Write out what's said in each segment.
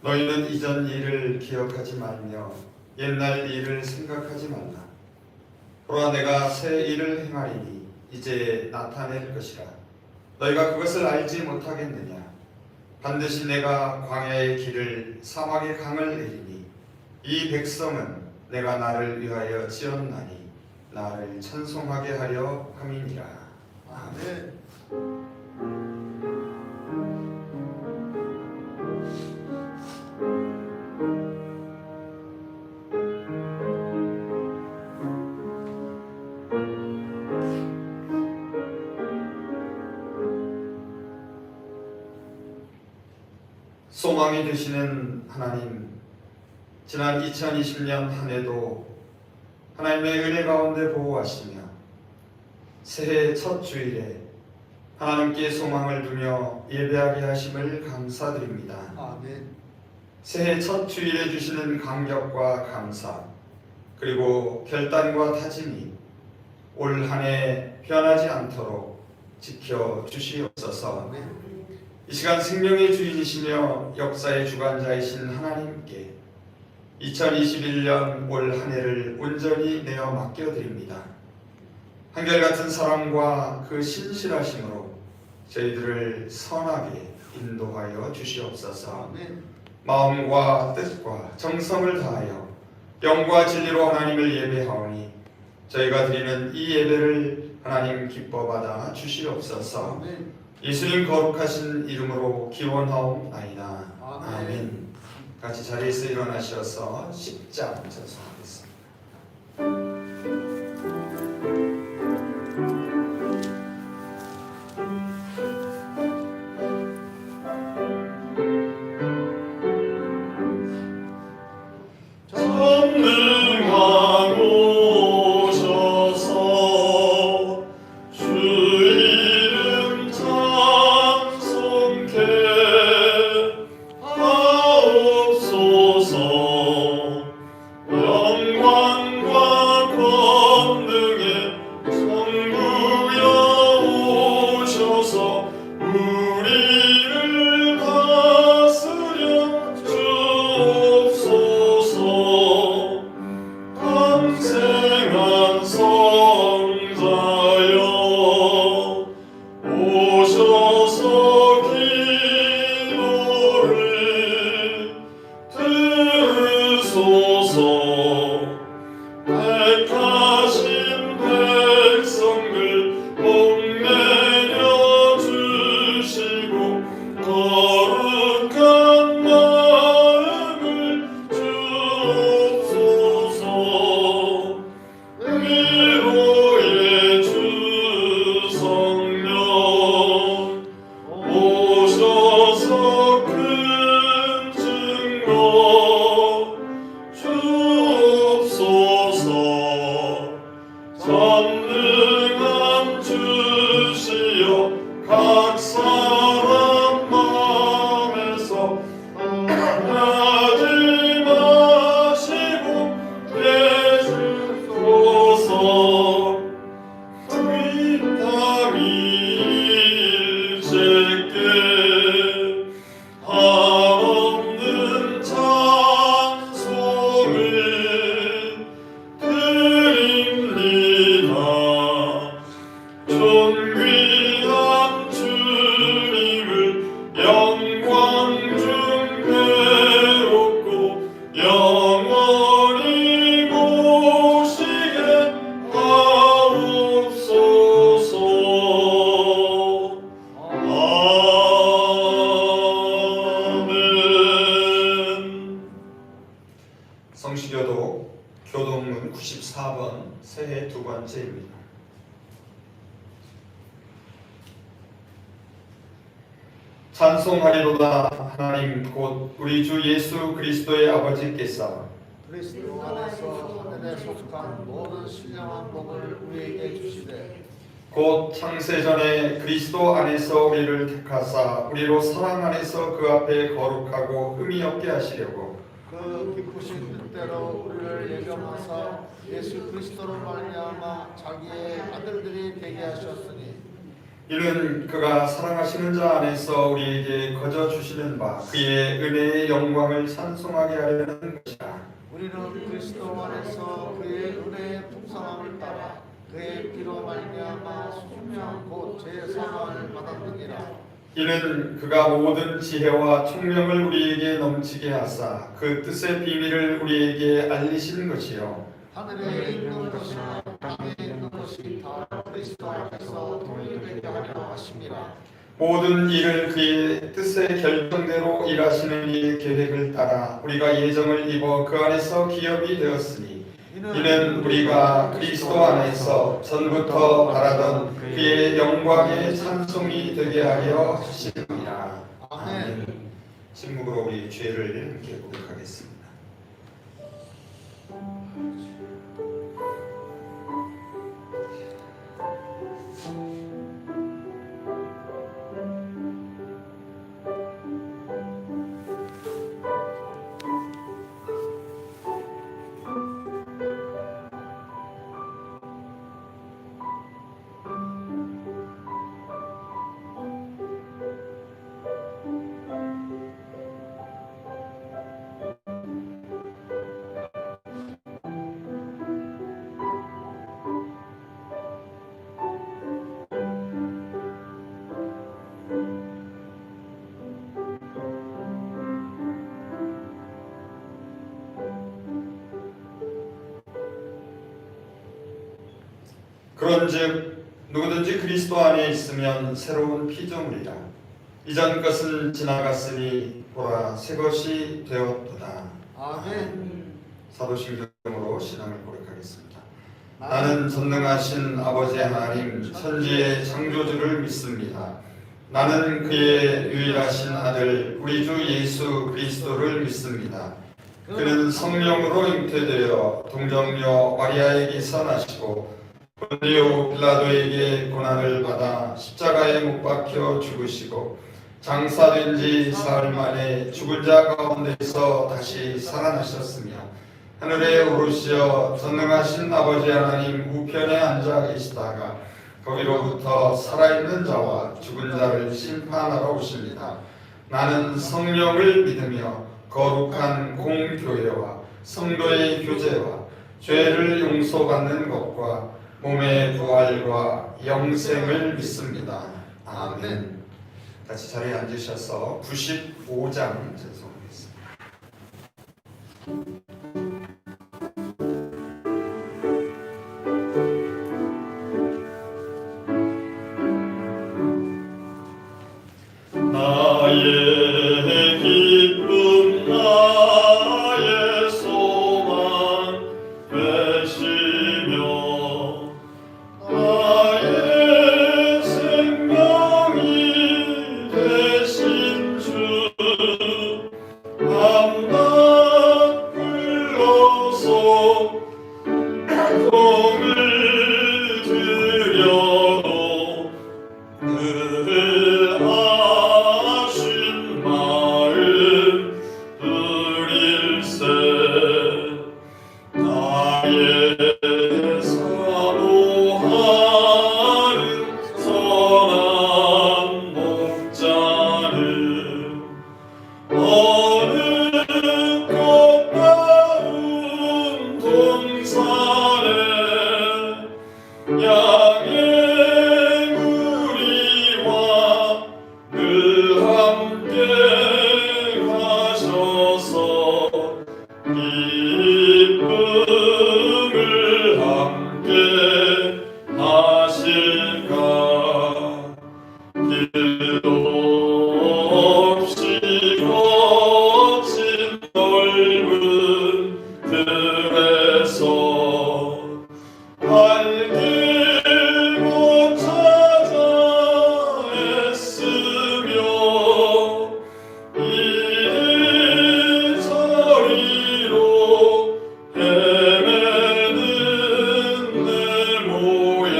너희는 이전 일을 기억하지 말며 옛날 일을 생각하지 말라. 보라, 내가 새 일을 행하리니 이제 나타낼 것이라. 너희가 그것을 알지 못하겠느냐? 반드시 내가 광야의 길을 사막의 강을 내리니 이 백성은 내가 나를 위하여 지었나니 나를 찬송하게 하려 함이니라. 아멘. 소망이 되시는 하나님, 지난 2020년 한 해도 하나님의 은혜 가운데 보호하시며 새해 첫 주일에 하나님께 소망을 두며 예배하게 하심을 감사드립니다. 아멘. 새해 첫 주일에 주시는 감격과 감사, 그리고 결단과 다짐이 올 한 해 변하지 않도록 지켜주시옵소서. 아멘. 이 시간 생명의 주인이시며 역사의 주관자이신 하나님께 2021년 올 한 해를 온전히 내어 맡겨드립니다. 한결같은 사랑과 그 신실하심으로 저희들을 선하게 인도하여 주시옵소서. 마음과 뜻과 정성을 다하여 영과 진리로 하나님을 예배하오니 저희가 드리는 이 예배를 하나님 기뻐받아 주시옵소서. 예수님 거룩하신 이름으로 기원하옵나이다. 아멘. 같이 자리에서 일어나셔서 10장 전송하겠습니다. 성시교독 교동문 94번 새해 두 번째입니다. 찬송하리로다. 하나님 곧 우리 주 예수 그리스도의 아버지께서 그리스도 안에서 하늘에 속한 모든 신령한 복을 우리에게 주시되 곧 창세전에 그리스도 안에서 우리를 택하사 우리로 사랑 안에서 그 앞에 거룩하고 흠이 없게 하시려고 그 기쁘신 뜻대로 우리를 예정하사 예수 그리스도로 말미암아 자기의 아들들이 되게 하셨으니 이는 그가 사랑하시는 자 안에서 우리에게 거저 주시는 바 그의 은혜의 영광을 찬송하게 하려는 것이라. 우리는 그리스도 안에서 그의 은혜의 풍성함을 따라 그의 피로 말미암아 수명 곧 제사함을 받았느니라. 이는 그가 모든 지혜와 총명을 우리에게 넘치게 하사 그 뜻의 비밀을 우리에게 알리신 것이요 하늘에 있는 것이나 땅에 있는 것이 다 그리스도 안에서 동일되게 하려 하심이라. 모든 일을 그의 뜻의 결정대로 일하시는 이의 계획을 따라 우리가 예정을 입어 그 안에서 기업이 되었으니 이는 우리가 그리스도 안에서 전부터 바라던 그의 영광의 찬송이 되게 하려 하심이라. 아멘. 침묵으로 우리 죄를 함께 고백하겠습니다. 그런즉 누구든지 그리스도 안에 있으면 새로운 피조물이라. 이전 것은 지나갔으니 보라 새 것이 되었도다. 아멘. 사도신경으로 신앙을 고백하겠습니다. 나는 전능하신 아버지 하나님 천지의 창조주를 믿습니다. 나는 그의 유일하신 아들 우리 주 예수 그리스도를 믿습니다. 그는 성령으로 잉태되어 동정녀 마리아에게서 나시고 본디오 빌라도에게 고난을 받아 십자가에 못 박혀 죽으시고 장사된 지 사흘 만에 죽은 자 가운데서 다시 살아나셨으며 하늘에 오르시어 전능하신 아버지 하나님 우편에 앉아 계시다가 거기로부터 살아있는 자와 죽은 자를 심판하러 오십니다. 나는 성령을 믿으며 거룩한 공교회와 성도의 교제와 죄를 용서받는 것과 몸의 부활과 영생을 믿습니다. 아멘. 같이 자리에 앉으셔서 95장 전송하겠습니다. 나의 기쁨 나의 소망 되시며 나의 생명이 되신 주 밤낮 불러서 공을 들여도 늘 아신 마음 드릴세. 나의 사모하는 선한 목자는 어느 꽃다운 동산에 양의 무리와 늘 함께 가셔서 기쁨을 함께 하실까. 길도 없이 거친 넓은 들에서 발길 못 찾아 애쓰며 이리저리로 헤매는 내 모양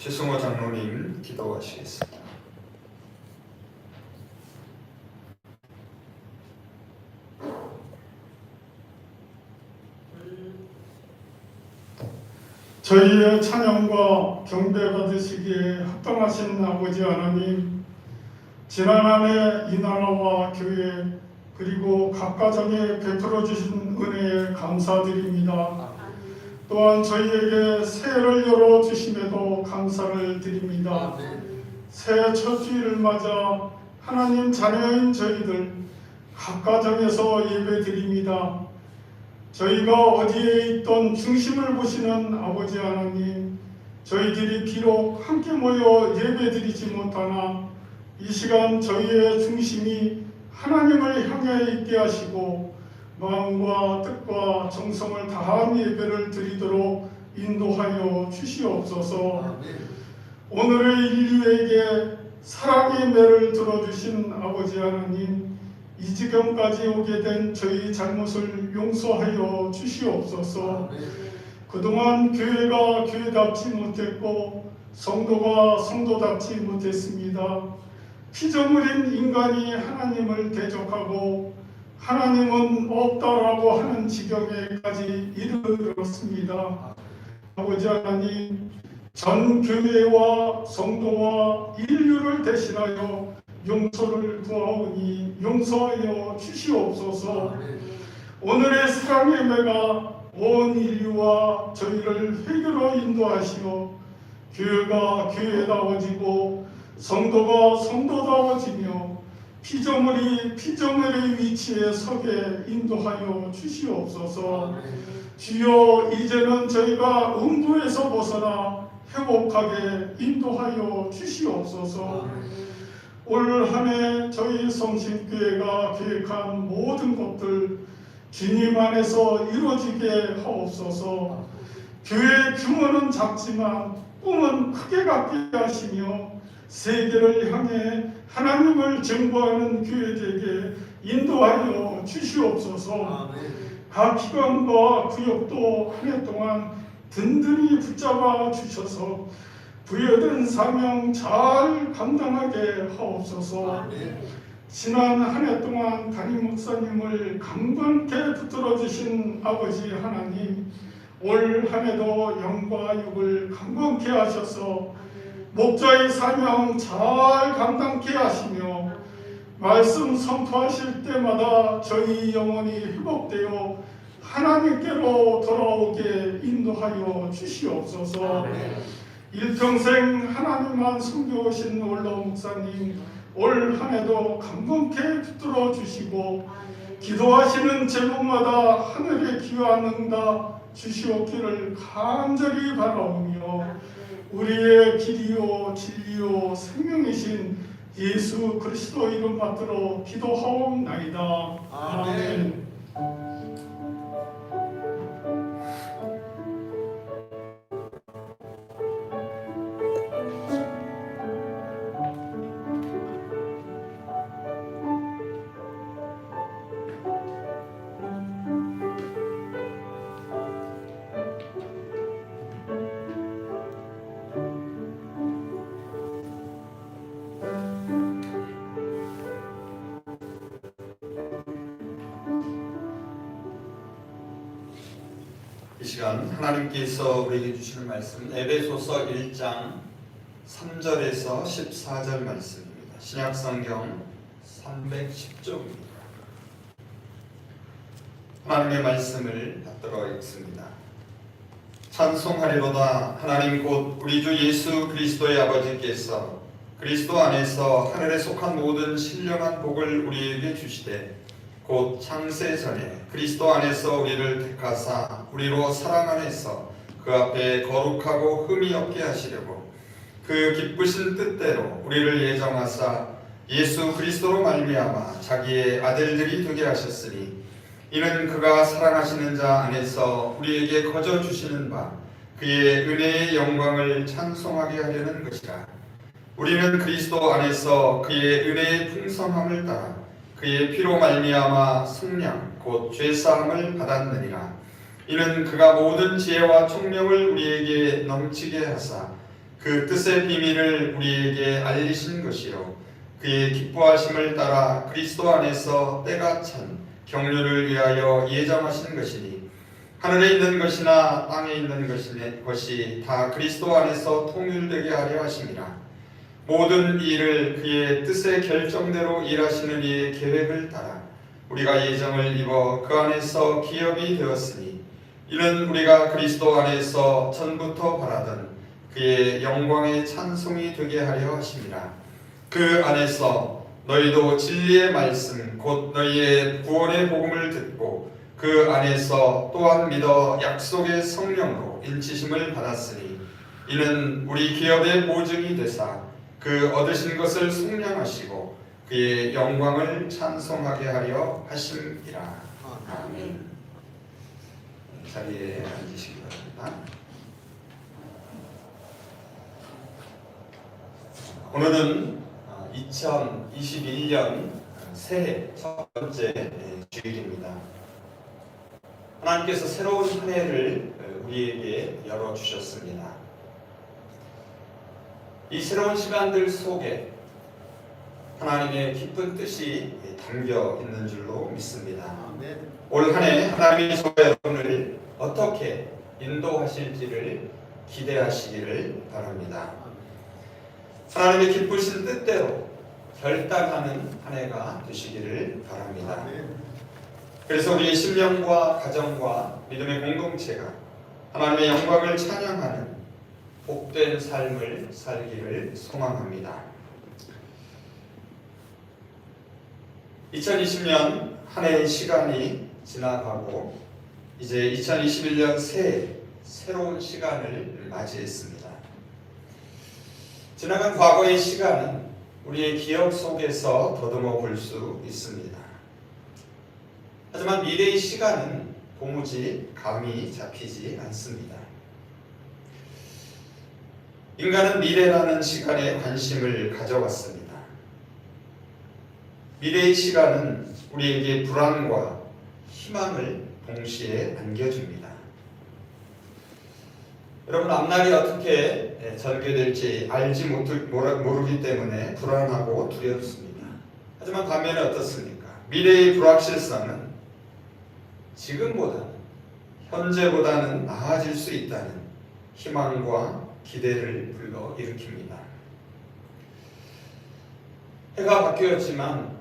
최승호 장로님 기도하시겠습니다. 저희의 찬양과 경배 받으시기에 합당하신 아버지 하나님, 지난 한 해 이 나라와 교회 그리고 각 가정에 베풀어 주신 은혜에 감사드립니다. 또한 저희에게 새해를 열어 주심에도 감사를 드립니다. 새해 첫 주일을 맞아 하나님 자녀인 저희들 각 가정에서 예배드립니다. 저희가 어디에 있던 중심을 보시는 아버지 하나님, 저희들이 비록 함께 모여 예배드리지 못하나 이 시간 저희의 중심이 하나님을 향해 있게 하시고 마음과 뜻과 정성을 다한 예배를 드리도록 인도하여 주시옵소서. 오늘의 인류에게 사랑의 매를 들어주신 아버지 하나님, 이 지경까지 오게 된 저희 잘못을 용서하여 주시옵소서. 그동안 교회가 교회답지 못했고 성도가 성도답지 못했습니다. 피조물인 인간이 하나님을 대적하고 하나님은 없다라고 하는 지경에까지 이르렀습니다. 아버지 하나님, 전 교회와 성도와 인류를 대신하여 용서를 구하오니 용서하여 주시옵소서. 오늘의 사랑의 매가 온 인류와 저희를 회개로 인도하시어 교회가 교회다워지고 성도가 성도다워지며 피조물이 피조물의 위치에 서게 인도하여 주시옵소서. 주여, 이제는 저희가 음부에서 벗어나 회복하게 인도하여 주시옵소서. 올 한 해 저희 성심교회가 계획한 모든 것들 주님 안에서 이루어지게 하옵소서. 교회 규모는 작지만 꿈은 크게 갖게 하시며 세계를 향해 하나님을 증거하는 교회에게 인도하여 주시옵소서. 각 기관과 구역도 한 해 동안 든든히 붙잡아 주셔서 부여된 사명 잘 감당하게 하옵소서. 지난 한 해 동안 담임 목사님을 강건케 붙들어 주신 아버지 하나님, 올 한 해도 영과 육을 강건케 하셔서 목자의 사명 잘 감당케 하시며 말씀 선포하실 때마다 저희 영혼이 회복되어 하나님께로 돌아오게 인도하여 주시옵소서. 일평생 하나님만 섬겨오신 올로 목사님, 올 한 해도 강건케 붙들어 주시고 기도하시는 제목마다 하늘의 귀한 응답 주시옵기를 간절히 바라오며 우리의 길이요 진리요 생명이신 예수 그리스도 이름 받들어 기도하옵나이다. 아멘. 이 시간 하나님께서 우리에게 주시는 말씀 에베소서 1장 3절에서 14절 말씀입니다. 신약성경 310쪽입니다. 하나님의 말씀을 받들어 읽습니다. 찬송하리로다. 하나님 곧 우리 주 예수 그리스도의 아버지께서 그리스도 안에서 하늘에 속한 모든 신령한 복을 우리에게 주시되 곧 창세 전에 그리스도 안에서 우리를 택하사 우리로 사랑 안에서 그 앞에 거룩하고 흠이 없게 하시려고 그 기쁘신 뜻대로 우리를 예정하사 예수 그리스도로 말미암아 자기의 아들들이 되게 하셨으니 이는 그가 사랑하시는 자 안에서 우리에게 거저 주시는 바 그의 은혜의 영광을 찬송하게 하려는 것이라. 우리는 그리스도 안에서 그의 은혜의 풍성함을 따라 그의 피로 말미암아 속량 곧 죄사함을 받았느니라. 이는 그가 모든 지혜와 총명을 우리에게 넘치게 하사 그 뜻의 비밀을 우리에게 알리신 것이요 그의 기뻐하심을 따라 그리스도 안에서 때가 찬 경륜을 위하여 예정하신 것이니 하늘에 있는 것이나 땅에 있는 것이 다 그리스도 안에서 통일되게 하려 하심이라. 모든 일을 그의 뜻의 결정대로 일하시는 이의 계획을 따라 우리가 예정을 입어 그 안에서 기업이 되었으니 이는 우리가 그리스도 안에서 전부터 바라던 그의 영광의 찬송이 되게 하려 하심이라. 그 안에서 너희도 진리의 말씀 곧 너희의 구원의 복음을 듣고 그 안에서 또한 믿어 약속의 성령으로 인치심을 받았으니 이는 우리 기업의 보증이 되사 그 얻으신 것을 속량하시고 그의 영광을 찬송하게 하려 하심이라. 아멘. 자리에 앉으시기 바랍니다. 오늘은 2021년 새해 첫 번째 주일입니다. 하나님께서 새로운 한 해를 우리에게 열어주셨습니다. 이 새로운 시간들 속에 하나님의 깊은 뜻이 담겨 있는 줄로 믿습니다. 올 한 해 하나님이 저와 여러분을 어떻게 인도하실지를 기대하시기를 바랍니다. 하나님의 기쁘신 뜻대로 결단하는 한 해가 되시기를 바랍니다. 그래서 우리의 심령과 가정과 믿음의 공동체가 하나님의 영광을 찬양하는 복된 삶을 살기를 소망합니다. 2020년 한 해의 시간이 지나가고 이제 2021년 새로운 시간을 맞이했습니다. 지나간 과거의 시간은 우리의 기억 속에서 더듬어 볼 수 있습니다. 하지만 미래의 시간은 도무지 감이 잡히지 않습니다. 인간은 미래라는 시간에 관심을 가져왔습니다. 미래의 시간은 우리에게 불안과 희망을 동시에 안겨줍니다. 여러분, 앞날이 어떻게 전개될지 알지 모르기 때문에 불안하고 두렵습니다. 하지만 반면에 어떻습니까? 미래의 불확실성은 지금보다는 현재보다는 나아질 수 있다는 희망과 기대를 불러일으킵니다. 해가 바뀌었지만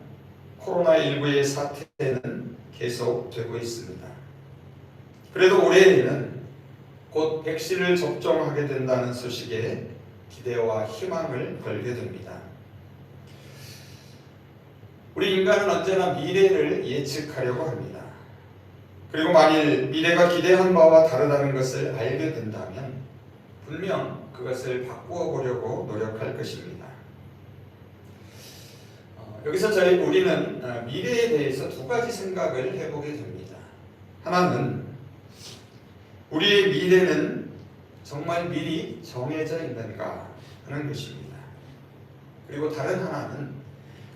코로나19의 사태는 계속되고 있습니다. 그래도 올해에는 곧 백신을 접종하게 된다는 소식에 기대와 희망을 걸게 됩니다. 우리 인간은 언제나 미래를 예측하려고 합니다. 그리고 만일 미래가 기대한 바와 다르다는 것을 알게 된다면 분명 그것을 바꾸어 보려고 노력할 것입니다. 여기서 우리는 미래에 대해서 두 가지 생각을 해보게 됩니다. 하나는 우리의 미래는 정말 미리 정해져 있는가 하는 것입니다. 그리고 다른 하나는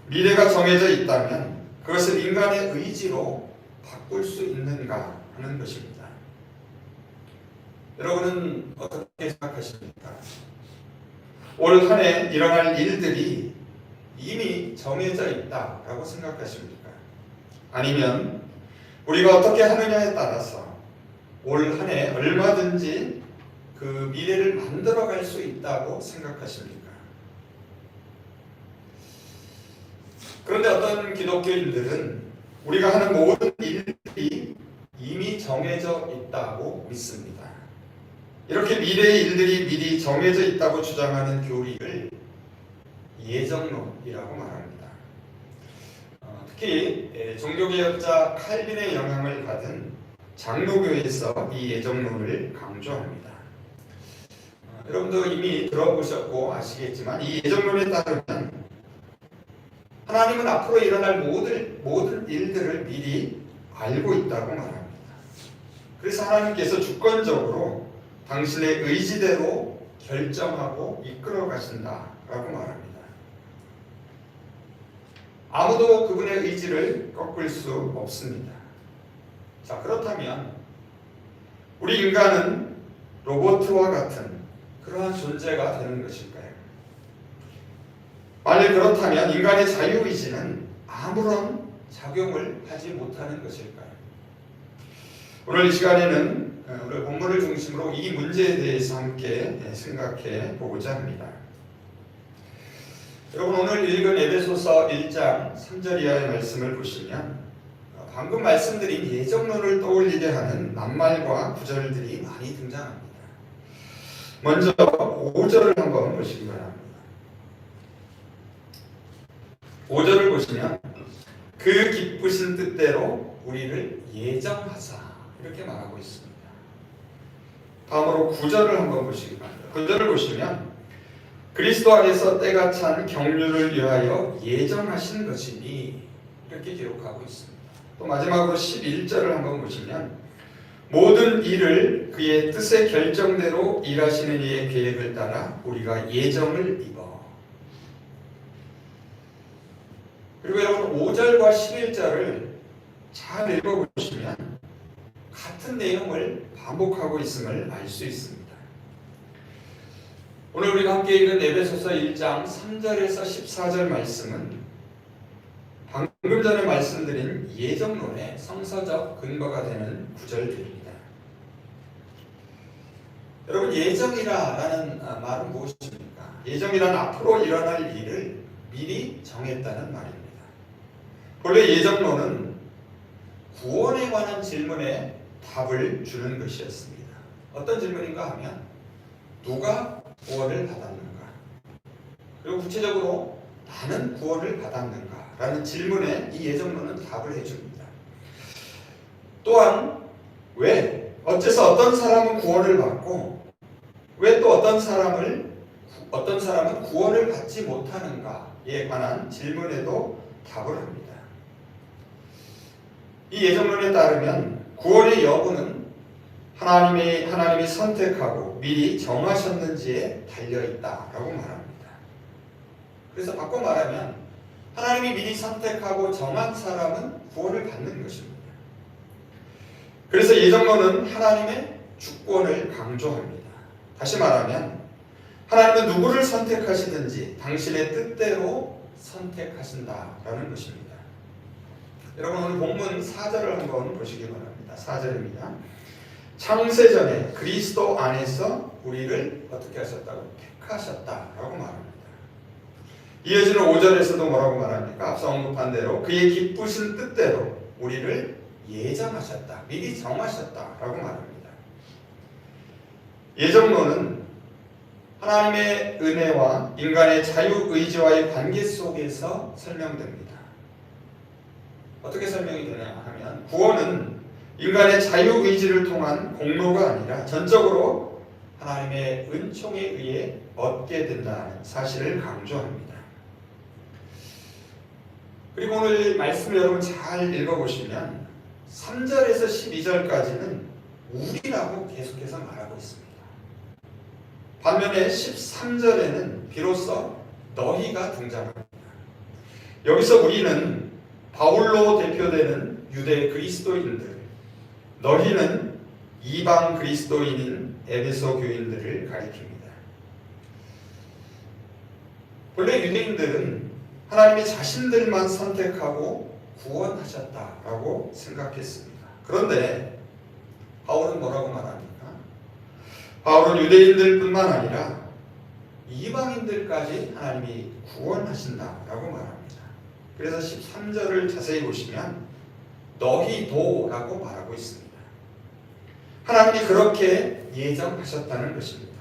미래가 정해져 있다면 그것을 인간의 의지로 바꿀 수 있는가 하는 것입니다. 여러분은 어떻게 생각하십니까? 올 한 해 일어날 일들이 이미 정해져 있다라고 생각하십니까? 아니면 우리가 어떻게 하느냐에 따라서 올 한 해 얼마든지 그 미래를 만들어갈 수 있다고 생각하십니까? 그런데 어떤 기독교인들은 우리가 하는 모든 일들이 이미 정해져 있다고 믿습니다. 이렇게 미래의 일들이 미리 정해져 있다고 주장하는 교리를 예정론이라고 말합니다. 특히 종교개혁자 칼빈의 영향을 받은 장로교에서 이 예정론을 강조합니다. 여러분도 이미 들어보셨고 아시겠지만 이 예정론에 따르면 하나님은 앞으로 일어날 모든 일들을 미리 알고 있다고 말합니다. 그래서 하나님께서 주권적으로 당신의 의지대로 결정하고 이끌어 가신다라고 말합니다. 아무도 그분의 의지를 꺾을 수 없습니다. 자, 그렇다면 우리 인간은 로봇과 같은 그러한 존재가 되는 것일까요? 만일 그렇다면 인간의 자유의지는 아무런 작용을 하지 못하는 것일까요? 오늘 이 시간에는 우리 본문을 중심으로 이 문제에 대해서 함께 생각해 보고자 합니다. 여러분, 오늘 읽은 에베소서 1장 3절 이하의 말씀을 보시면 방금 말씀드린 예정론을 떠올리게 하는 낱말과 구절들이 많이 등장합니다. 먼저 5절을 한번 보시기 바랍니다. 5절을 보시면 그 기쁘신 뜻대로 우리를 예정하사 이렇게 말하고 있습니다. 다음으로 9절을 한번 보시기 바랍니다. 9절을 보시면 그리스도 안에서 때가 찬 경륜을 위하여 예정하신 것이니 이렇게 기록하고 있습니다. 또 마지막으로 11절을 한번 보시면 모든 일을 그의 뜻의 결정대로 일하시는 이의 계획을 따라 우리가 예정을 입어. 그리고 여러분 5절과 11절을 잘 읽어보시면 같은 내용을 반복하고 있음을 알 수 있습니다. 오늘 우리가 함께 읽은 에베소서 1장 3절에서 14절 말씀은 방금 전에 말씀드린 예정론의 성서적 근거가 되는 구절들입니다. 여러분, 예정이라는 말은 무엇입니까? 예정이란 앞으로 일어날 일을 미리 정했다는 말입니다. 본래 예정론은 구원에 관한 질문에 답을 주는 것이었습니다. 어떤 질문인가 하면 누가 구원을 받았는가? 그리고 구체적으로 나는 구원을 받았는가? 라는 질문에 이 예정론은 답을 해줍니다. 또한 왜? 어째서 어떤 사람은 구원을 받고 왜 또 어떤 사람은 구원을 받지 못하는가에 관한 질문에도 답을 합니다. 이 예정론에 따르면 구원의 여부는 하나님이 선택하고 미리 정하셨는지에 달려있다라고 말합니다. 그래서 바꿔 말하면 하나님이 미리 선택하고 정한 사람은 구원을 받는 것입니다. 그래서 예정론은 하나님의 주권을 강조합니다. 다시 말하면 하나님은 누구를 선택하시든지 당신의 뜻대로 선택하신다라는 것입니다. 여러분, 오늘 본문 4절을 한번 보시기 바랍니다. 4절입니다. 창세전에 그리스도 안에서 우리를 어떻게 하셨다고? 택하셨다라고 말합니다. 이어지는 5절에서도 뭐라고 말합니까? 앞서 언급한 대로 그의 기쁘신 뜻대로 우리를 예정하셨다, 미리 정하셨다라고 말합니다. 예정론은 하나님의 은혜와 인간의 자유의지와의 관계 속에서 설명됩니다. 어떻게 설명이 되냐 하면 구원은 인간의 자유의지를 통한 공로가 아니라 전적으로 하나님의 은총에 의해 얻게 된다는 사실을 강조합니다. 그리고 오늘 말씀을 여러분 잘 읽어보시면 3절에서 12절까지는 우리라고 계속해서 말하고 있습니다. 반면에 13절에는 비로소 너희가 등장합니다. 여기서 우리는 바울로 대표되는 유대 그리스도인들, 너희는 이방 그리스도인인 에베소 교인들을 가리킵니다. 본래 유대인들은 하나님이 자신들만 선택하고 구원하셨다라고 생각했습니다. 그런데 바울은 뭐라고 말합니까? 바울은 유대인들뿐만 아니라 이방인들까지 하나님이 구원하신다라고 말합니다. 그래서 13절을 자세히 보시면 너희도라고 말하고 있습니다. 하나님이 그렇게 예정하셨다는 것입니다.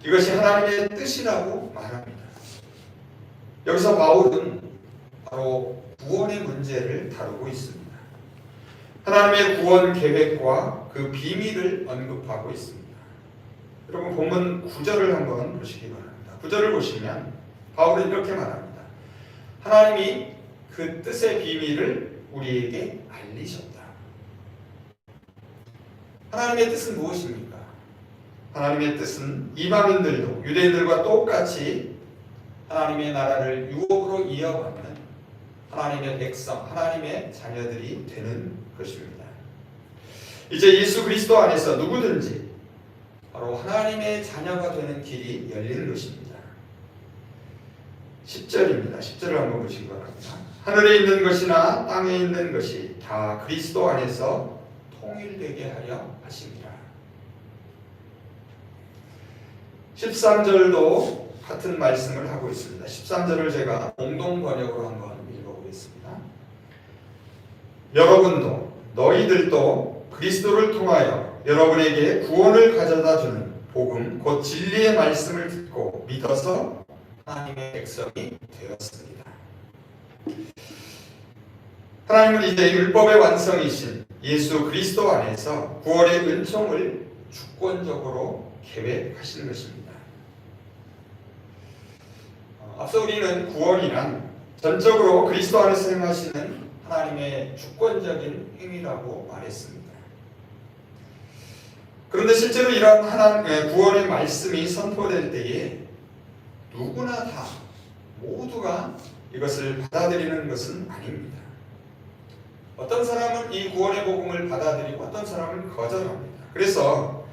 이것이 하나님의 뜻이라고 말합니다. 여기서 바울은 바로 구원의 문제를 다루고 있습니다. 하나님의 구원 계획과 그 비밀을 언급하고 있습니다. 여러분, 본문 9절을 한번 보시기 바랍니다. 9절을 보시면 바울은 이렇게 말합니다. 하나님이 그 뜻의 비밀을 우리에게 알리셨다. 하나님의 뜻은 무엇입니까? 하나님의 뜻은 이방인들도 유대인들과 똑같이 하나님의 나라를 유업으로 이어받는 하나님의 백성, 하나님의 자녀들이 되는 것입니다. 이제 예수 그리스도 안에서 누구든지 바로 하나님의 자녀가 되는 길이 열리는 것입니다. 10절입니다. 10절을 한번 보시기 바랍니다. 하늘에 있는 것이나 땅에 있는 것이 다 그리스도 안에서 통일되게 하려 하심이라. 13절도 같은 말씀을 하고 있습니다. 13절을 제가 공동 번역으로 한번 읽어보겠습니다. 여러분도 너희들도 그리스도를 통하여 여러분에게 구원을 가져다 주는 복음 곧 진리의 말씀을 듣고 믿어서 하나님의 백성이 되었습니다. 하나님은 이제 율법의 완성이신 예수 그리스도 안에서 구원의 은총을 주권적으로 계획하시는 것입니다. 앞서 우리는 구원이란 전적으로 그리스도 안에서 행하시는 하나님의 주권적인 행위라고 말했습니다. 그런데 실제로 이러한 하나님의 구원의 말씀이 선포될 때에 누구나 다 모두가 이것을 받아들이는 것은 아닙니다. 어떤 사람은 이 구원의 복음을 받아들이고 어떤 사람은 거절합니다. 그래서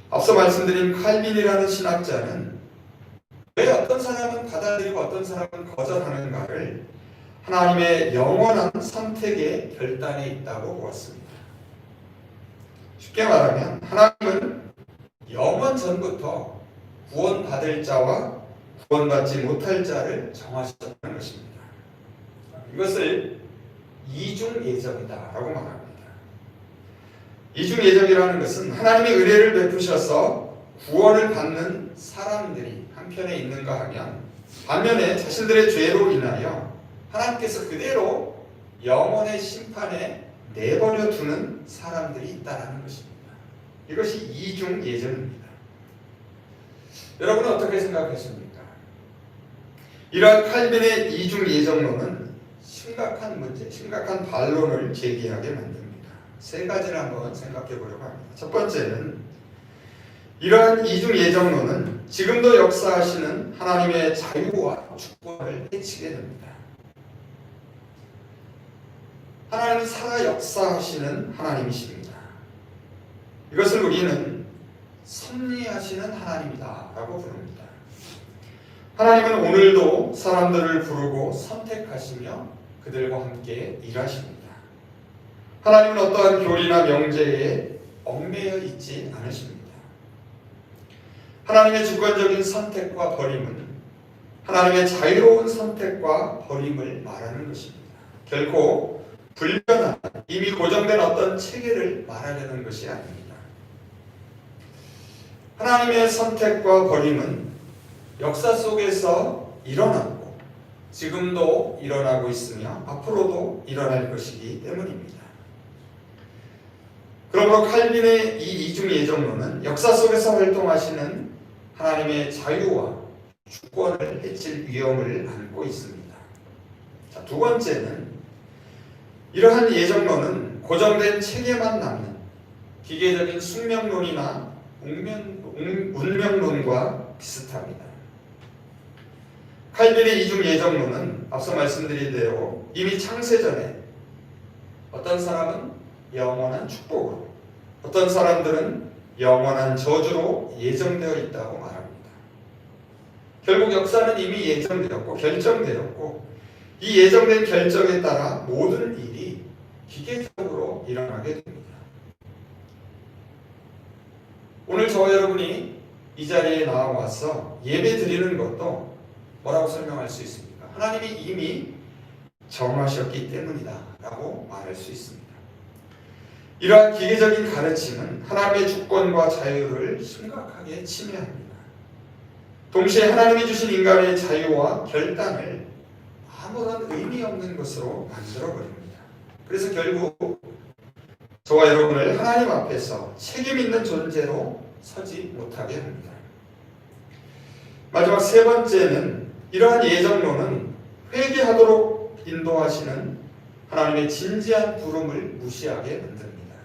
앞서 말씀드린 칼빈이라는 신학자는 왜 어떤 사람은 받아들이고 어떤 사람은 거절하는가를 하나님의 영원한 선택의 결단에 있다고 보았습니다. 쉽게 말하면 하나님은 영원 전부터 구원받을 자와 구원받지 못할 자를 정하셨다는 것입니다. 이것을 이중 예정이다라고 말합니다. 이중 예정이라는 것은 하나님의 의뢰를 베푸셔서 구원을 받는 사람들이 한편에 있는가 하면 반면에 자신들의 죄로 인하여 하나님께서 그대로 영원의 심판에 내버려 두는 사람들이 있다는 것입니다. 이것이 이중 예정입니다. 여러분은 어떻게 생각하십니까? 이러한 칼빈의 이중 예정론은 심각한 문제, 심각한 반론을 제기하게 만듭니다. 세 가지를 한번 생각해 보려고 합니다. 첫 번째는 이러한 이중 예정론은 지금도 역사하시는 하나님의 자유와 주권을 해치게 됩니다. 하나님은 살아 역사하시는 하나님이십니다. 이것을 우리는 섭리하시는 하나님이다 라고 부릅니다. 하나님은 오늘도 사람들을 부르고 선택하시며 그들과 함께 일하십니다. 하나님은 어떠한 교리나 명제에 얽매여 있지 않으십니다. 하나님의 주권적인 선택과 버림은 하나님의 자유로운 선택과 버림을 말하는 것입니다. 결코 불변한 이미 고정된 어떤 체계를 말하려는 것이 아닙니다. 하나님의 선택과 버림은 역사 속에서 일어났고 지금도 일어나고 있으며 앞으로도 일어날 것이기 때문입니다. 그러므로 칼빈의 이 이중 예정론은 역사 속에서 활동하시는 하나님의 자유와 주권을 해칠 위험을 안고 있습니다. 자, 두 번째는 이러한 예정론은 고정된 체계만 남는 기계적인 숙명론이나 운명론과 비슷합니다. 칼빈의 이중 예정론은 앞서 말씀드린 대로 이미 창세전에 어떤 사람은 영원한 축복으로 어떤 사람들은 영원한 저주로 예정되어 있다고 말합니다. 결국 역사는 이미 예정되었고 결정되었고 이 예정된 결정에 따라 모든 일이 기계적으로 일어나게 됩니다. 오늘 저와 여러분이 이 자리에 나와서 예배 드리는 것도 뭐라고 설명할 수 있습니까? 하나님이 이미 정하셨기 때문이다 라고 말할 수 있습니다. 이러한 기계적인 가르침은 하나님의 주권과 자유를 심각하게 침해합니다. 동시에 하나님이 주신 인간의 자유와 결단을 아무런 의미 없는 것으로 만들어버립니다. 그래서 결국 저와 여러분을 하나님 앞에서 책임 있는 존재로 서지 못하게 합니다. 마지막 세 번째는 이러한 예정론은 회개하도록 인도하시는 하나님의 진지한 부름을 무시하게 만듭니다.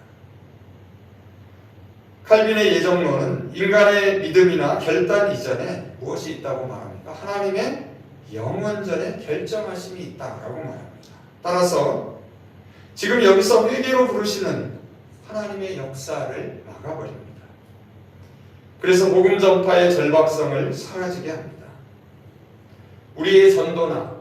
칼빈의 예정론은 인간의 믿음이나 결단 이전에 무엇이 있다고 말합니까? 하나님의 영원전에 결정하심이 있다라고 말합니다. 따라서 지금 여기서 회개로 부르시는 하나님의 역사를 막아버립니다. 그래서 복음 전파의 절박성을 사라지게 합니다. 우리의 전도나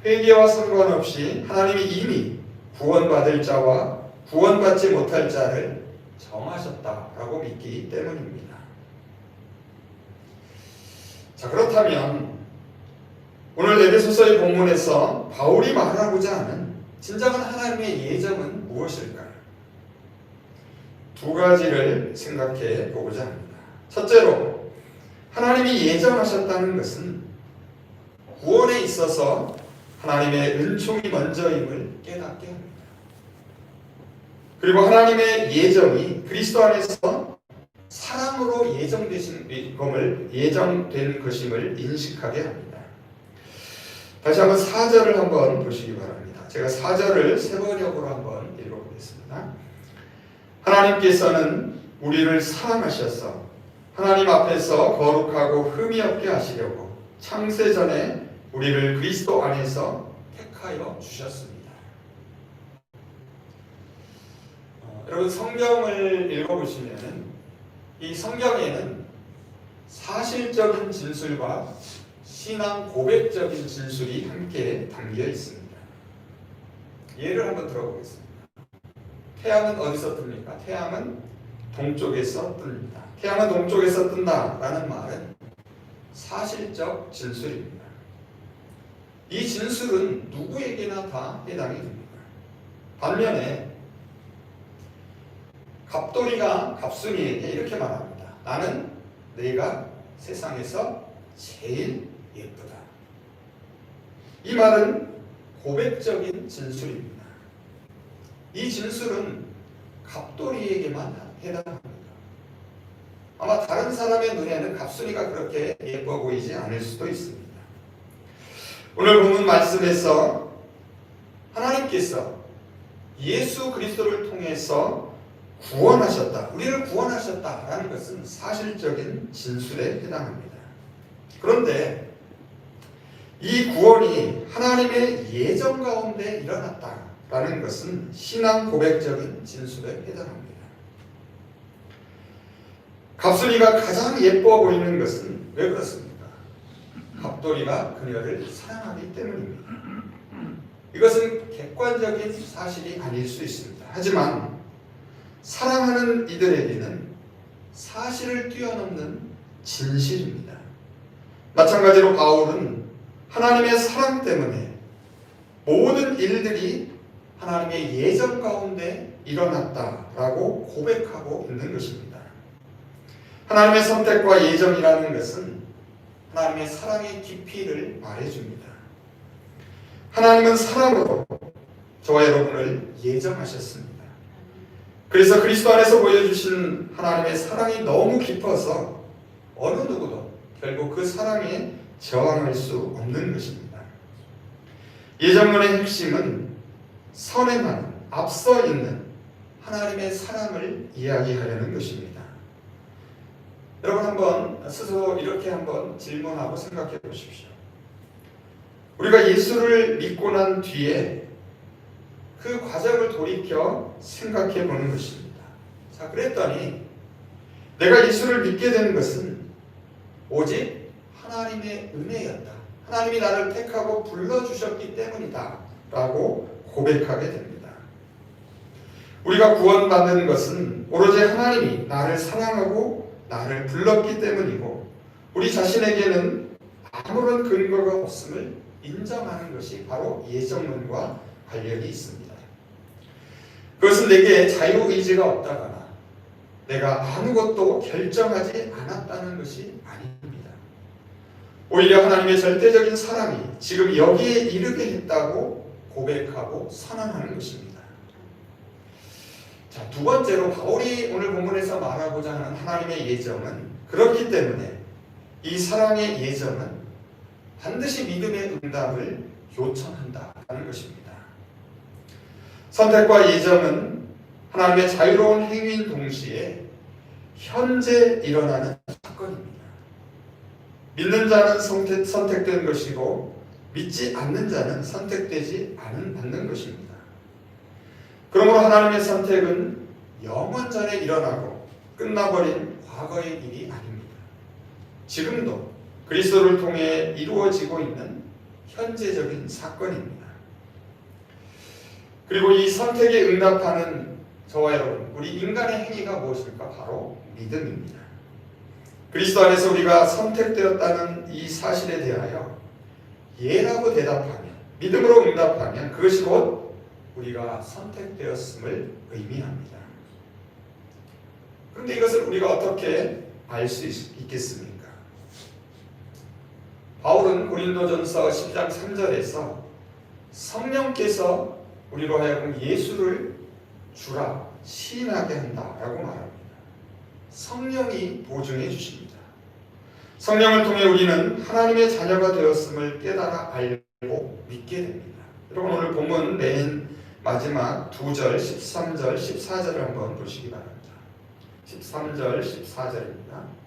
회개와 상관없이 하나님이 이미 구원받을 자와 구원받지 못할 자를 정하셨다라고 믿기 때문입니다. 자, 그렇다면 오늘 에베소서의 본문에서 바울이 말하고자 하는 진정한 하나님의 예정은 무엇일까요? 두 가지를 생각해 보고자 합니다. 첫째로, 하나님이 예정하셨다는 것은 구원에 있어서 하나님의 은총이 먼저임을 깨닫게 합니다. 그리고 하나님의 예정이 그리스도 안에서 사랑으로 예정된 것임을 인식하게 합니다. 다시 한번 4절을 한번 보시기 바랍니다. 제가 4절을 세 번역으로 한번 읽어보겠습니다. 하나님께서는 우리를 사랑하셔서 하나님 앞에서 거룩하고 흠이 없게 하시려고 창세전에 우리를 그리스도 안에서 택하여 주셨습니다. 여러분, 성경을 읽어보시면 이 성경에는 사실적인 진술과 신앙 고백적인 진술이 함께 담겨 있습니다. 예를 한번 들어보겠습니다. 태양은 어디서 뜹니까? 태양은 동쪽에서 뜹니다. 태양은 동쪽에서 뜬다라는 말은 사실적 진술입니다. 이 진술은 누구에게나 다 해당이 됩니다. 반면에 갑돌이가 갑순이에게 이렇게 말합니다. 나는 네가 세상에서 제일 예쁘다. 이 말은 고백적인 진술입니다. 이 진술은 갑돌이에게만 해당합니다. 아마 다른 사람의 눈에는 갑순이가 그렇게 예뻐 보이지 않을 수도 있습니다. 오늘 본문 말씀에서 하나님께서 예수 그리스도를 통해서 구원하셨다, 우리를 구원하셨다라는 것은 사실적인 진술에 해당합니다. 그런데 이 구원이 하나님의 예정 가운데 일어났다라는 것은 신앙 고백적인 진술에 해당합니다. 갑순이가 가장 예뻐 보이는 것은 왜 그렇습니까? 갑돌이가 그녀를 사랑하기 때문입니다. 이것은 객관적인 사실이 아닐 수 있습니다. 하지만 사랑하는 이들에게는 사실을 뛰어넘는 진실입니다. 마찬가지로 바울은 하나님의 사랑 때문에 모든 일들이 하나님의 예정 가운데 일어났다라고 고백하고 있는 것입니다. 하나님의 선택과 예정이라는 것은 하나님의 사랑의 깊이를 말해줍니다. 하나님은 사랑으로 저와 여러분을 예정하셨습니다. 그래서 그리스도 안에서 보여주신 하나님의 사랑이 너무 깊어서 어느 누구도 결국 그 사랑에 저항할 수 없는 것입니다. 예정론의 핵심은 선에 많은 앞서 있는 하나님의 사랑을 이야기하려는 것입니다. 여러분, 한번 스스로 이렇게 한번 질문하고 생각해 보십시오. 우리가 예수를 믿고 난 뒤에 그 과정을 돌이켜 생각해 보는 것입니다. 자, 그랬더니 내가 예수를 믿게 된 것은 오직 하나님의 은혜였다. 하나님이 나를 택하고 불러주셨기 때문이다 라고 고백하게 됩니다. 우리가 구원받는 것은 오로지 하나님이 나를 사랑하고 나를 불렀기 때문이고, 우리 자신에게는 아무런 근거가 없음을 인정하는 것이 바로 예정론과 관련이 있습니다. 그것은 내게 자유의지가 없다거나 내가 아무것도 결정하지 않았다는 것이 아닙니다. 오히려 하나님의 절대적인 사랑이 지금 여기에 이르게 했다고 고백하고 선언하는 것입니다. 자, 두 번째로 바울이 오늘 본문에서 말하고자 하는 하나님의 예정은, 그렇기 때문에 이 사랑의 예정은 반드시 믿음의 응답을 요청한다는 것입니다. 선택과 예정은 하나님의 자유로운 행위인 동시에 현재 일어나는 사건입니다. 믿는 자는 선택된 것이고 믿지 않는 자는 선택되지 않는 것입니다. 그러므로 하나님의 선택은 영원 전에 일어나고 끝나버린 과거의 일이 아닙니다. 지금도 그리스도를 통해 이루어지고 있는 현재적인 사건입니다. 그리고 이 선택에 응답하는 저와 여러분, 우리 인간의 행위가 무엇일까? 바로 믿음입니다. 그리스도 안에서 우리가 선택되었다는 이 사실에 대하여 예라고 대답하면, 믿음으로 응답하면 그것이 곧 우리가 선택되었음을 의미합니다. 그런데 이것을 우리가 어떻게 알 수 있겠습니까? 바울은 고린도전서 10장 3절에서 성령께서 우리로 하여금 예수를 주라 시인하게 한다라고 말합니다. 성령이 보증해 주십니다. 성령을 통해 우리는 하나님의 자녀가 되었음을 깨달아 알고 믿게 됩니다. 여러분, 오늘 본문 맨 마지막 2절, 13절, 14절을 한번 보시기 바랍니다. 13절, 14절입니다.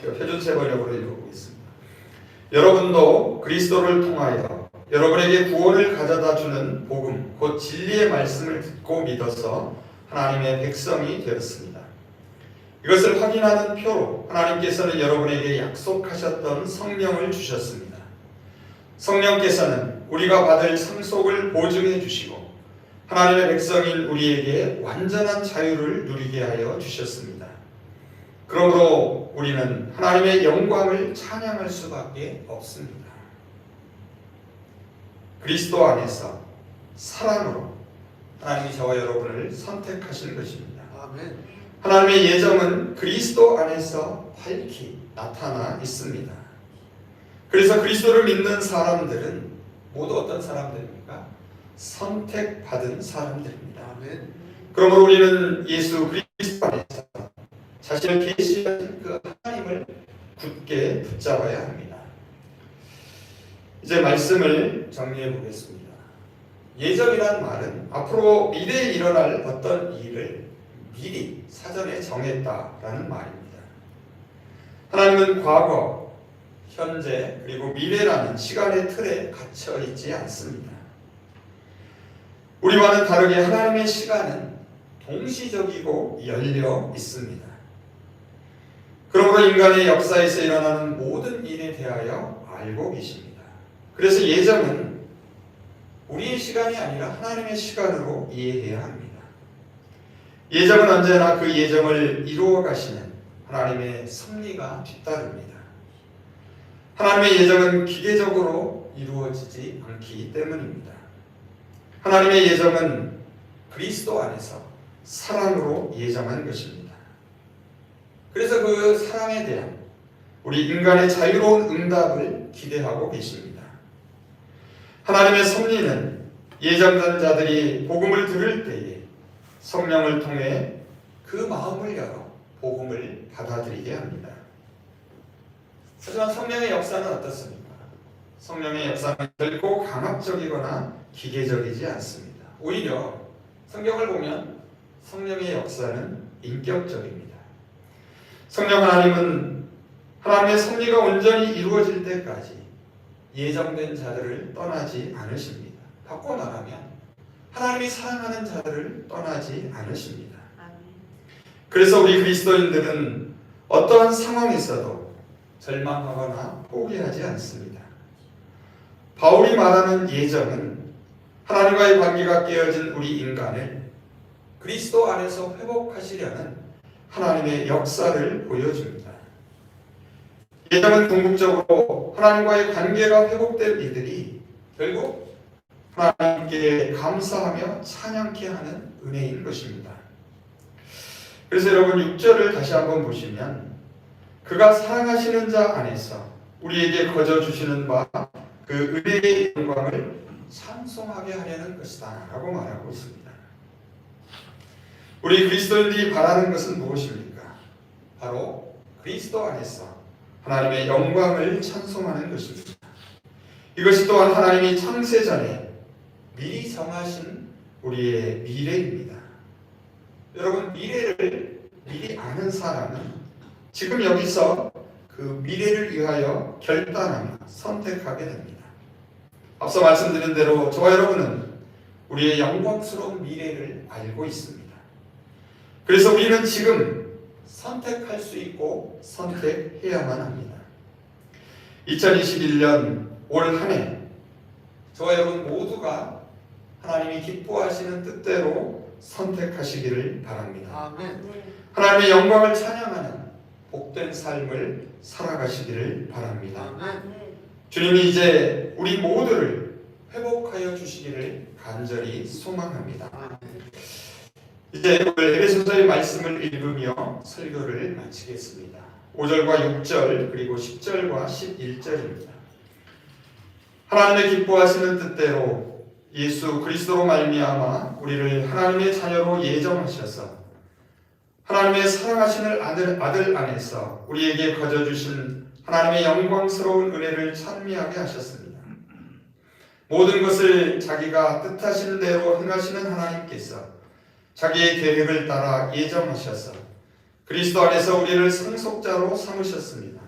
표준세 번역으로 읽어보겠습니다. 여러분도 그리스도를 통하여 여러분에게 구원을 가져다 주는 복음, 곧 진리의 말씀을 듣고 믿어서 하나님의 백성이 되었습니다. 이것을 확인하는 표로 하나님께서는 여러분에게 약속하셨던 성령을 주셨습니다. 성령께서는 우리가 받을 상속을 보증해 주시고 하나님의 백성인 우리에게 완전한 자유를 누리게 하여 주셨습니다. 그러므로 우리는 하나님의 영광을 찬양할 수밖에 없습니다. 그리스도 안에서 사랑으로 하나님이 저와 여러분을 선택하신 것입니다. 아멘. 하나님의 예정은 그리스도 안에서 밝히 나타나 있습니다. 그래서 그리스도를 믿는 사람들은 모두 어떤 사람들입니까? 선택받은 사람들입니다. 아멘. 그러므로 우리는 예수 그리스도 안에서 자신을 계시하신 그 하나님을 굳게 붙잡아야 합니다. 이제 말씀을 정리해 보겠습니다. 예정이란 말은 앞으로 미래에 일어날 어떤 일을 미리 사전에 정했다라는 말입니다. 하나님은 과거, 현재, 그리고 미래라는 시간의 틀에 갇혀 있지 않습니다. 우리와는 다르게 하나님의 시간은 동시적이고 열려 있습니다. 그러므로 인간의 역사에서 일어나는 모든 일에 대하여 알고 계십니다. 그래서 예정은 우리의 시간이 아니라 하나님의 시간으로 이해해야 합니다. 예정은 언제나 그 예정을 이루어 가시는 하나님의 섭리가 뒤따릅니다. 하나님의 예정은 기계적으로 이루어지지 않기 때문입니다. 하나님의 예정은 그리스도 안에서 사랑으로 예정한 것입니다. 그래서 그 사랑에 대한 우리 인간의 자유로운 응답을 기대하고 계십니다. 하나님의 섭리는 예정된 자들이 복음을 들을 때에 성령을 통해 그 마음을 열어 복음을 받아들이게 합니다. 하지만 성령의 역사는 어떻습니까? 성령의 역사는 결코 강압적이거나 기계적이지 않습니다. 오히려 성경을 보면 성령의 역사는 인격적입니다. 성령 하나님은 하나님의 섭리가 온전히 이루어질 때까지 예정된 자들을 떠나지 않으십니다. 바꿔 말하면 하나님이 사랑하는 자들을 떠나지 않으십니다. 그래서 우리 그리스도인들은 어떠한 상황에서도 절망하거나 포기하지 않습니다. 바울이 말하는 예정은 하나님과의 관계가 깨어진 우리 인간을 그리스도 안에서 회복하시려는 하나님의 역사를 보여줍니다. 예정은 궁극적으로 하나님과의 관계가 회복된 이들이 결국 하나님께 감사하며 찬양케 하는 은혜인 것입니다. 그래서 여러분 6절을 다시 한번 보시면 그가 사랑하시는 자 안에서 우리에게 거저주시는 바 그 은혜의 영광을 찬송하게 하려는 것이다 라고 말하고 있습니다. 우리 그리스도인들이 바라는 것은 무엇입니까? 바로 그리스도 안에서 하나님의 영광을 찬송하는 것입니다. 이것이 또한 하나님이 창세전에 미리 정하신 우리의 미래입니다. 여러분, 미래를 미리 아는 사람은 지금 여기서 그 미래를 위하여 결단하며 선택하게 됩니다. 앞서 말씀드린 대로 저와 여러분은 우리의 영광스러운 미래를 알고 있습니다. 그래서 우리는 지금 선택할 수 있고 선택해야만 합니다. 2021년 올 한 해 저와 여러분 모두가 하나님이 기뻐하시는 뜻대로 선택하시기를 바랍니다. 아멘. 하나님의 영광을 찬양하는 복된 삶을 살아가시기를 바랍니다. 아멘. 주님이 이제 우리 모두를 회복하여 주시기를 간절히 소망합니다. 이제 오늘 에베소서의 말씀을 읽으며 설교를 마치겠습니다. 5절과 6절 그리고 10절과 11절입니다. 하나님의 기뻐하시는 뜻대로 예수 그리스도로 말미암아 우리를 하나님의 자녀로 예정하셔서 하나님의 사랑하시는 아들 안에서 우리에게 거저 주신 하나님의 영광스러운 은혜를 찬미하게 하셨습니다. 모든 것을 자기가 뜻하신 대로 행하시는 하나님께서 자기의 계획을 따라 예정하셔서 그리스도 안에서 우리를 상속자로 삼으셨습니다.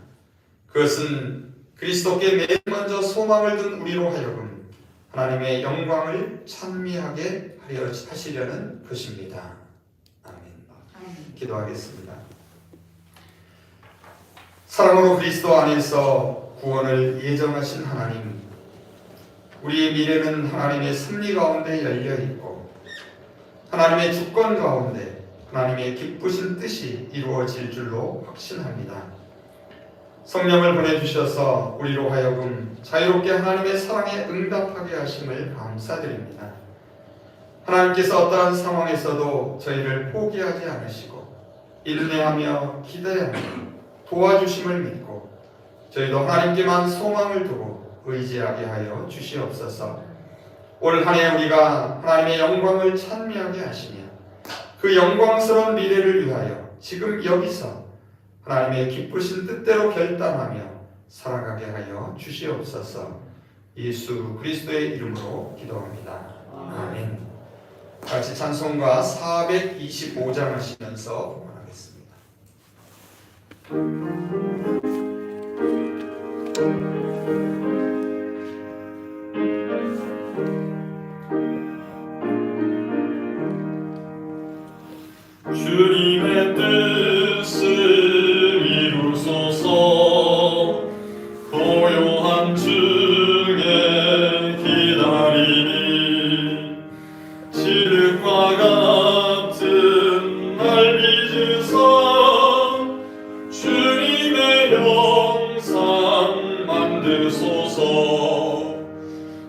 그것은 그리스도께 맨 먼저 소망을 둔 우리로 하여금 하나님의 영광을 찬미하게 하시려는 것입니다. 아멘. 기도하겠습니다. 사랑으로 그리스도 안에서 구원을 예정하신 하나님, 우리의 미래는 하나님의 섭리 가운데 열려있고 하나님의 주권 가운데 하나님의 기쁘신 뜻이 이루어질 줄로 확신합니다. 성령을 보내주셔서 우리로 하여금 자유롭게 하나님의 사랑에 응답하게 하심을 감사드립니다. 하나님께서 어떠한 상황에서도 저희를 포기하지 않으시고 인내하며 기대하며 도와주심을 믿고 저희도 하나님께만 소망을 두고 의지하게 하여 주시옵소서. 올 한 해 우리가 하나님의 영광을 찬미하게 하시며 그 영광스러운 미래를 위하여 지금 여기서 하나님의 기쁘신 뜻대로 결단하며 살아가게 하여 주시옵소서. 예수 그리스도의 이름으로 기도합니다. 아멘. 같이 찬송가 425장 하시면서 원하겠습니다. 주님의 뜻을 이루소서. 고요한 중에 기다리니 칠흑과 같은 날 빚으사 주님의 영상 만드소서.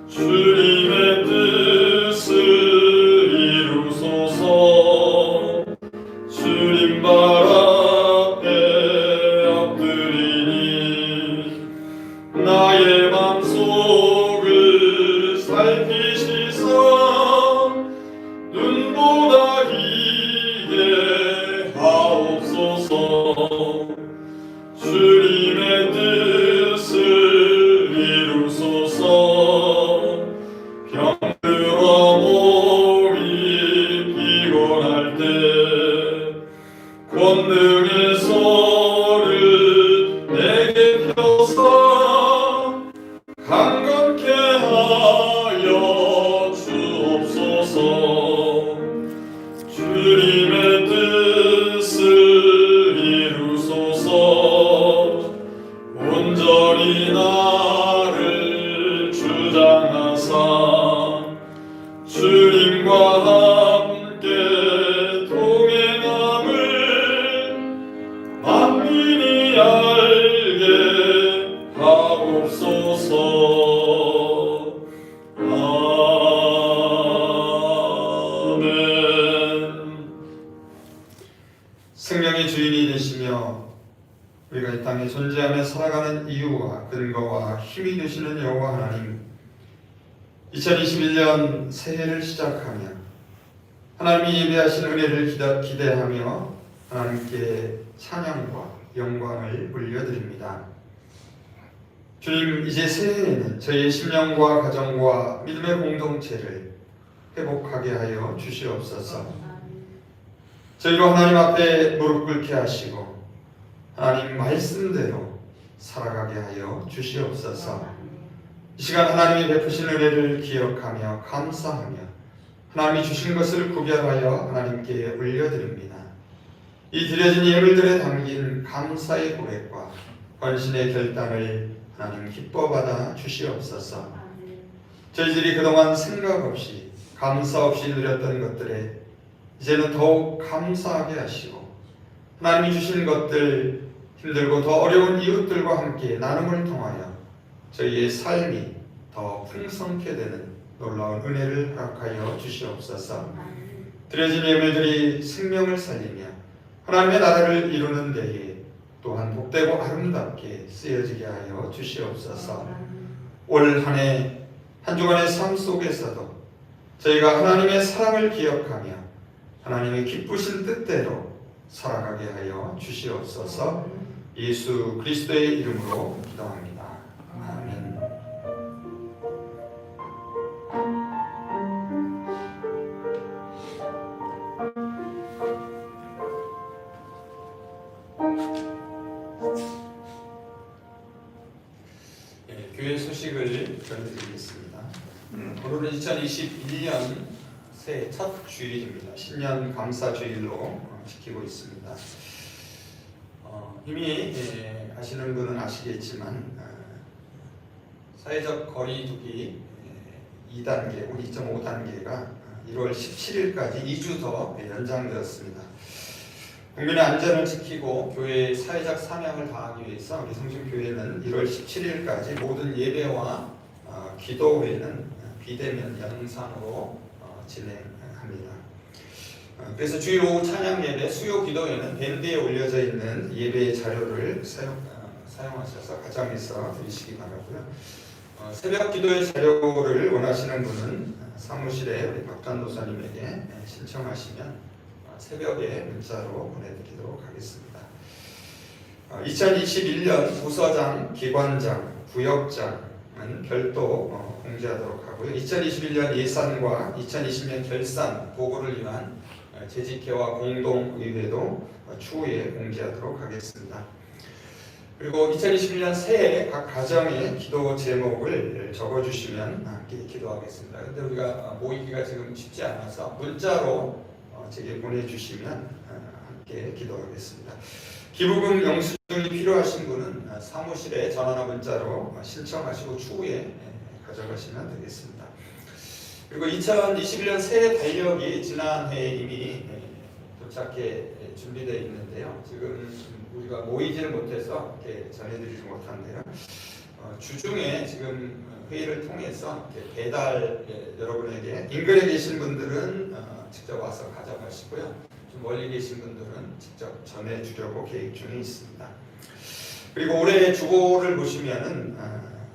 주님의 뜻을 이루소서. 주님 발 앞에 엎드리니 나의 맘속을 살피시사 눈보다 희게 하옵소서. 주님의 뜻을 이루소서. 병들어 몸이 피곤할 때 권능의 손을 내게 펴서 강건케 하여 주옵소서. 주님의 뜻을 이루소서. 온전히 나를 주장하사 주님과 함께 동행함을 만민이 알게 하옵소서. 아멘. 생명의 주인이 되시며 우리가 이 땅에 존재하며 살아가는 이유와 근거와 힘이 되시는 여호와 하나님, 2021년 새해를 시작하며 하나님이 예배하신 은혜를 기대하며 하나님께 찬양과 영광을 올려드립니다. 주님, 이제 새해에는 저희의 심령과 가정과 믿음의 공동체를 회복하게 하여 주시옵소서. 저희로 하나님 앞에 무릎 꿇게 하시고 하나님 말씀대로 살아가게 하여 주시옵소서. 이 시간 하나님이 베푸신 은혜를 기억하며 감사하며 하나님이 주신 것을 구별하여 하나님께 올려드립니다. 이 드려진 예물들에 담긴 감사의 고백과 헌신의 결단을 하나님 기뻐 받아 주시옵소서. 저희들이 그동안 생각 없이 감사 없이 누렸던 것들에 이제는 더욱 감사하게 하시고 하나님이 주신 것들 힘들고 더 어려운 이웃들과 함께 나눔을 통하여 저희의 삶이 더 풍성케 되는 놀라운 은혜를 허락하여 주시옵소서. 드려진 예물들이 생명을 살리며 하나님의 나라를 이루는 데에 또한 복되고 아름답게 쓰여지게 하여 주시옵소서. 올 한 해 한 주간의 삶 속에서도 저희가 하나님의 사랑을 기억하며 하나님의 기쁘신 뜻대로 살아가게 하여 주시옵소서. 예수 그리스도의 이름으로 기도합니다. 아멘. 교회 소식을 전해드리겠습니다. 오늘은 2021년 새해 첫 주일입니다. 신년 감사 주일로 지키고 있습니다. 이미 아시는 분은 아시겠지만 사회적 거리두기 2단계, 2.5단계가 1월 17일까지 2주 더 연장되었습니다. 국민의 안전을 지키고 교회의 사회적 사명을 다하기 위해서 우리 성심교회는 1월 17일까지 모든 예배와 기도회는 비대면 영상으로 진행합니다. 그래서 주일 오후 찬양 예배, 수요 기도회는 밴드에 올려져 있는 예배 자료를 사용하셔서 가정에서 드리시기 바라고요. 새벽 기도회 자료를 원하시는 분은 사무실에 우리 박전도사님에게 신청하시면 새벽에 문자로 보내드리도록 하겠습니다. 2021년 부서장, 기관장, 부역장은 별도 공지하도록 하고요. 2021년 예산과 2020년 결산 보고를 위한 재직회와 공동의회도 추후에 공지하도록 하겠습니다. 그리고 2021년 새해 각 가정의 기도 제목을 적어주시면 함께 기도하겠습니다. 그런데 우리가 모이기가 지금 쉽지 않아서 문자로 제게 보내주시면 함께 기도하겠습니다. 기부금 영수증이 필요하신 분은 사무실에 전화나 문자로 신청하시고 추후에 가져가시면 되겠습니다. 그리고 2021년 새해 달력이 지난해 이미 도착해 준비되어 있는데요. 지금 우리가 모이지를 못해서 이렇게 전해드리지 못한데요. 주중에 지금 회의를 통해서 배달 여러분에게 인근에 계신 분들은 직접 와서 가져가시고요. 좀 멀리 계신 분들은 직접 전해주려고 계획 중에 있습니다. 그리고 올해 주보를 보시면은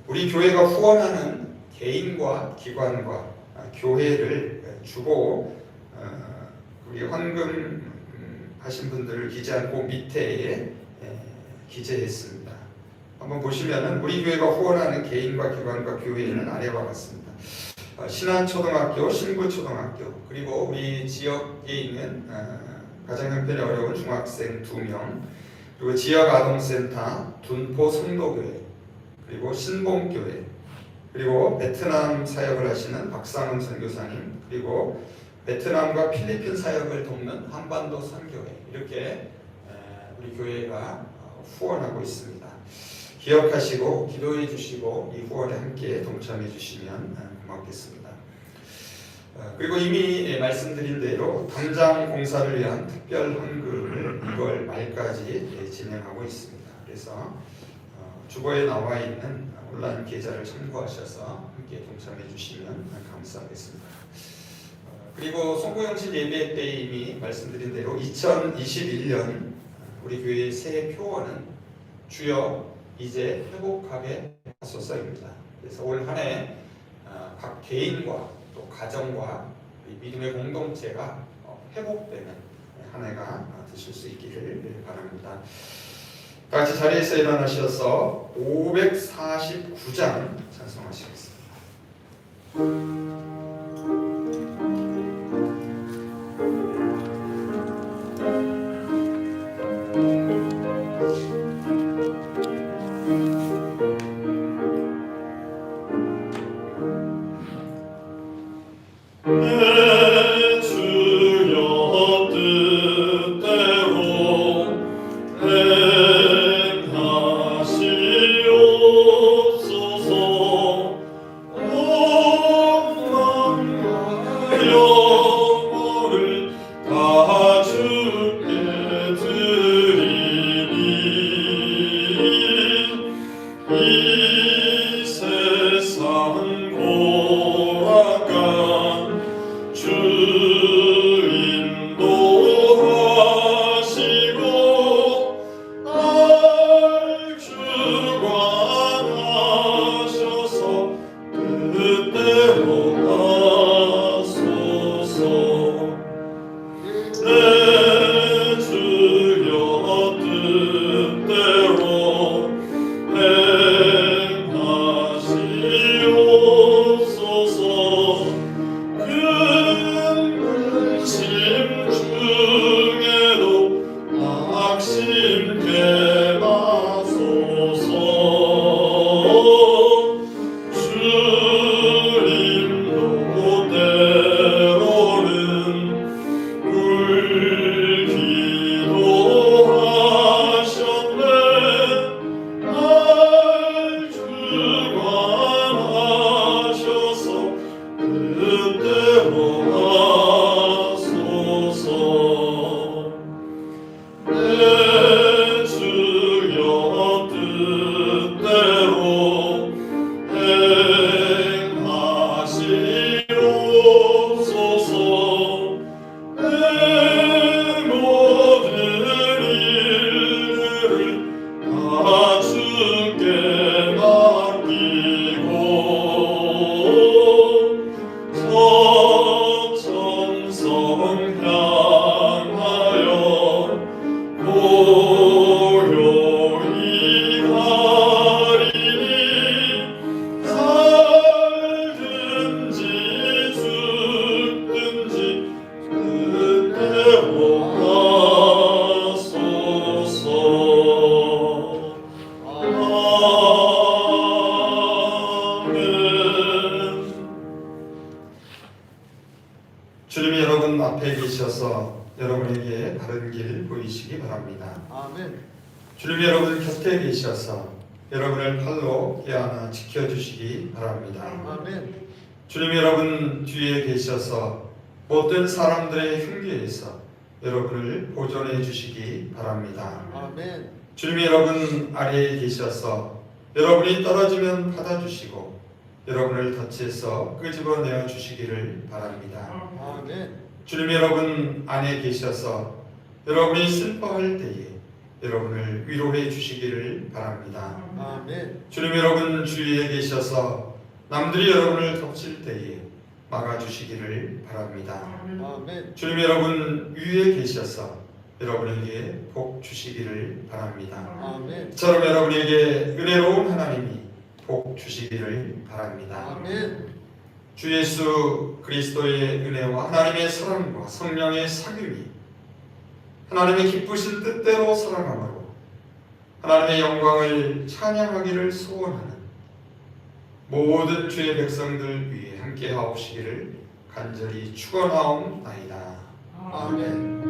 우리 교회가 후원하는 개인과 기관과 교회를 주보 우리 헌금 하신 분들을 기재한 그 밑에 기재했습니다. 한번 보시면은 우리 교회가 후원하는 개인과 기관과 교회는 아래와 같습니다. 신안초등학교, 신구초등학교, 그리고 우리 지역에 있는 가장 형편이 어려운 중학생 2명, 그리고 지역아동센터, 둔포 성도교회, 그리고 신봉교회, 그리고 베트남 사역을 하시는 박상훈 선교사님, 그리고 베트남과 필리핀 사역을 돕는 한반도 선교회, 이렇게 우리 교회가 후원하고 있습니다. 기억하시고 기도해 주시고 이 후원에 함께 동참해 주시면 고맙겠습니다. 그리고 이미 말씀드린 대로 담장 공사를 위한 특별 헌금을 2월 말까지 진행하고 있습니다. 그래서 주보에 나와 있는 온라인 계좌를 참고하셔서 함께 동참해 주시면 감사하겠습니다. 그리고 송구영신 예배 때 이미 말씀드린 대로 2021년 우리 교회의 새해 표어는 주여 이제 회복하게 하소서입니다. 그래서 올 한 해 각 개인과 또 가정과 믿음의 공동체가 회복되는 한 해가 되실 수 있기를 바랍니다. 같이 자리에서 일어나셔서 549장 찬송하시겠습니다. 내 주여 뜻대로 계셔서 여러분에게 바른 길 보이시기 바랍니다. 아멘. 주님 여러분 곁에 계셔서 여러분을 팔로 껴안아 지켜주시기 바랍니다. 아멘. 주님 여러분 뒤에 계셔서 못된 사람들의 흉계에서 여러분을 보존해 주시기 바랍니다. 아멘. 주님 여러분 아래에 계셔서 여러분이 떨어지면 받아주시고 여러분을 덫에서 끄집어내어 주시기를 바랍니다. 아멘. 주님 여러분 안에 계셔서 여러분이 슬퍼할 때에 여러분을 위로해 주시기를 바랍니다. 아멘. 주님 여러분 주위에 계셔서 남들이 여러분을 덮칠 때에 막아주시기를 바랍니다. 아멘. 주님 여러분 위에 계셔서 여러분에게 복 주시기를 바랍니다. 아멘. 저럼 여러분에게 은혜로운 하나님이 복 주시기를 바랍니다. 아멘. 주 예수 그리스도의 은혜와 하나님의 사랑과 성령의 사귐이 하나님의 기쁘신 뜻대로 살아감으로 하나님의 영광을 찬양하기를 소원하는 모든 주의 백성들 위해 함께 하옵시기를 간절히 축원하옵나이다. 아멘.